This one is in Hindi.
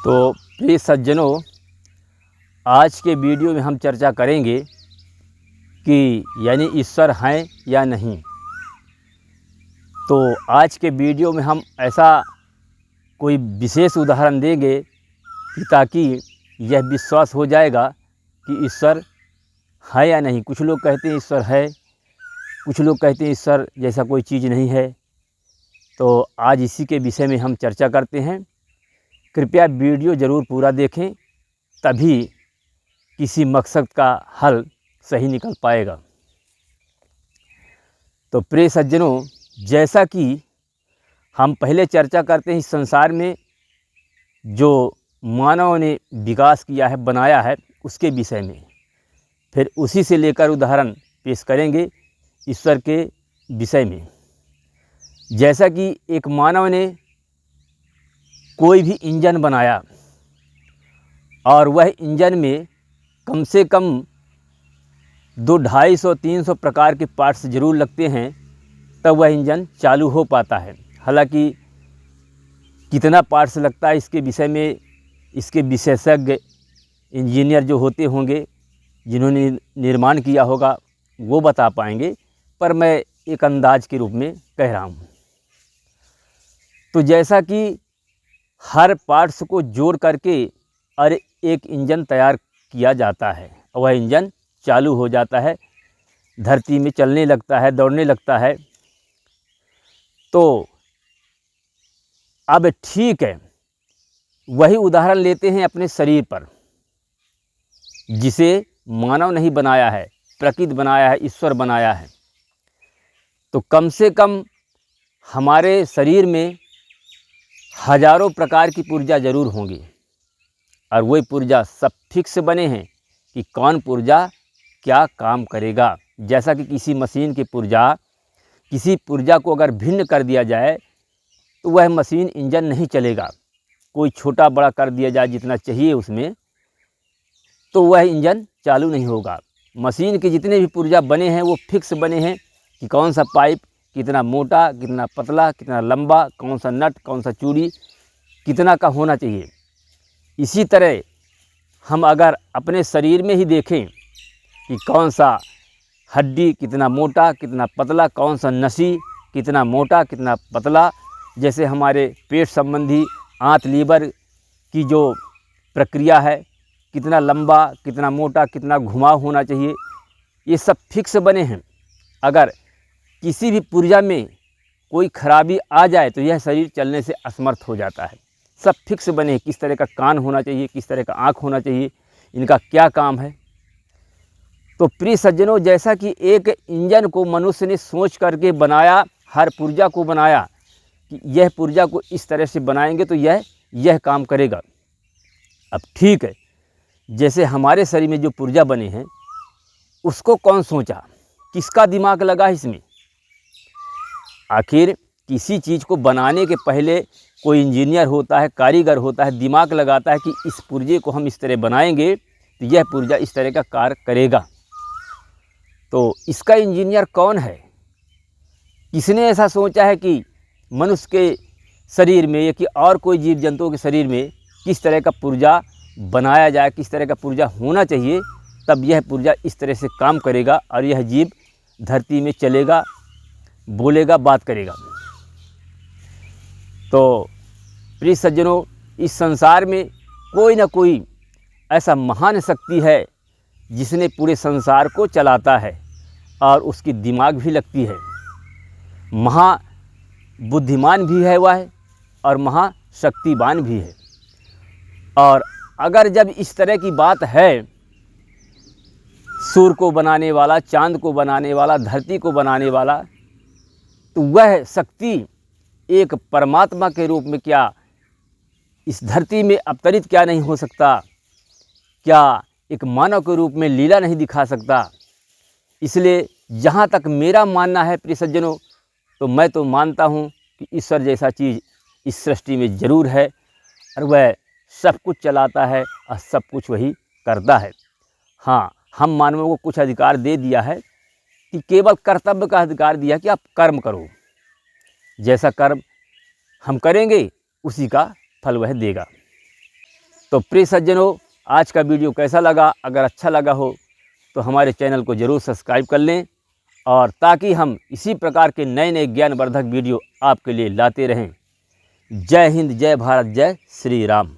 तो प्रिय सज्जनों, आज के वीडियो में हम चर्चा करेंगे कि यानी ईश्वर हैं या नहीं। तो आज के वीडियो में हम ऐसा कोई विशेष उदाहरण देंगे कि ताकि यह विश्वास हो जाएगा कि ईश्वर है या नहीं। कुछ लोग कहते हैं ईश्वर है, कुछ लोग कहते हैं ईश्वर जैसा कोई चीज़ नहीं है। तो आज इसी के विषय में हम चर्चा करते हैं। कृपया वीडियो ज़रूर पूरा देखें, तभी किसी मकसद का हल सही निकल पाएगा। तो प्रिय सज्जनों, जैसा कि हम पहले चर्चा करते हैं, इस संसार में जो मानव ने विकास किया है, बनाया है, उसके विषय में फिर उसी से लेकर उदाहरण पेश करेंगे ईश्वर के विषय में। जैसा कि एक मानव ने कोई भी इंजन बनाया और वह इंजन में कम से कम 200-250-300 प्रकार के पार्ट्स ज़रूर लगते हैं, तब वह इंजन चालू हो पाता है। हालांकि कितना पार्ट्स लगता है इसके विषय में इसके विशेषज्ञ इंजीनियर जो होते होंगे, जिन्होंने निर्माण किया होगा, वो बता पाएंगे, पर मैं एक अंदाज के रूप में कह रहा हूँ। तो जैसा कि हर पार्ट्स को जोड़ करके और एक इंजन तैयार किया जाता है, वह इंजन चालू हो जाता है, धरती में चलने लगता है, दौड़ने लगता है। तो अब ठीक है, वही उदाहरण लेते हैं अपने शरीर पर, जिसे मानव नहीं बनाया है, प्रकृति बनाया है, ईश्वर बनाया है। तो कम से कम हमारे शरीर में हजारों प्रकार की पुर्जा ज़रूर होंगी, और वही पुर्जा सब फिक्स बने हैं कि कौन पुर्जा क्या काम करेगा। जैसा कि किसी मशीन की पुर्जा, किसी पुर्जा को अगर भिन्न कर दिया जाए तो वह मशीन इंजन नहीं चलेगा। कोई छोटा बड़ा कर दिया जाए जितना चाहिए उसमें, तो वह इंजन चालू नहीं होगा। मशीन के जितने भी पुर्जा बने हैं वो फिक्स बने हैं कि कौन सा पाइप कितना मोटा, कितना पतला, कितना लंबा, कौन सा नट, कौन सा चूड़ी कितना का होना चाहिए। इसी तरह हम अगर अपने शरीर में ही देखें कि कौन सा हड्डी कितना मोटा, कितना पतला, कौन सा नसी कितना मोटा, कितना पतला, जैसे हमारे पेट संबंधी आंत लीवर की जो प्रक्रिया है, कितना लंबा, कितना मोटा, कितना घुमाव होना चाहिए, ये सब फिक्स बने हैं। अगर किसी भी पुर्जा में कोई खराबी आ जाए तो यह शरीर चलने से असमर्थ हो जाता है। सब फिक्स बने हैं, किस तरह का कान होना चाहिए, किस तरह का आँख होना चाहिए, इनका क्या काम है। तो प्रिय सज्जनों, जैसा कि एक इंजन को मनुष्य ने सोच करके बनाया, हर पुर्जा को बनाया कि यह पुर्जा को इस तरह से बनाएंगे तो यह काम करेगा। अब ठीक है, जैसे हमारे शरीर में जो पुर्जा बने हैं उसको कौन सोचा, किसका दिमाग लगा इसमें। आखिर किसी चीज़ को बनाने के पहले कोई इंजीनियर होता है, कारीगर होता है, दिमाग लगाता है कि इस पुर्जे को हम इस तरह बनाएंगे तो यह पुर्जा इस तरह का कार्य करेगा। तो इसका इंजीनियर कौन है, किसने ऐसा सोचा है कि मनुष्य के शरीर में या कि और कोई जीव जंतुओं के शरीर में किस तरह का पुर्जा बनाया जाए, किस तरह का पुर्जा होना चाहिए, तब यह पुर्जा इस तरह से काम करेगा और यह जीव धरती में चलेगा, बोलेगा, बात करेगा। तो प्रिय सज्जनों, इस संसार में कोई ना कोई ऐसा महान शक्ति है जिसने पूरे संसार को चलाता है और उसकी दिमाग भी लगती है। महाबुद्धिमान भी है वह और महाशक्तिवान भी है। और अगर जब इस तरह की बात है, सूर्य को बनाने वाला, चांद को बनाने वाला, धरती को बनाने वाला, तो वह शक्ति एक परमात्मा के रूप में क्या इस धरती में अवतरित क्या नहीं हो सकता? क्या एक मानव के रूप में लीला नहीं दिखा सकता? इसलिए जहाँ तक मेरा मानना है प्रिय सज्जनों, तो मैं तो मानता हूँ कि ईश्वर जैसा चीज़ इस सृष्टि में ज़रूर है और वह सब कुछ चलाता है और सब कुछ वही करता है। हाँ, हम मानवों को कुछ अधिकार दे दिया है कि केवल कर्तव्य का अधिकार दिया कि आप कर्म करो, जैसा कर्म हम करेंगे उसी का फल वह देगा। तो प्रिय सज्जनों, आज का वीडियो कैसा लगा? अगर अच्छा लगा हो तो हमारे चैनल को ज़रूर सब्सक्राइब कर लें, और ताकि हम इसी प्रकार के नए नए ज्ञानवर्धक वीडियो आपके लिए लाते रहें। जय हिंद, जय भारत, जय श्री राम।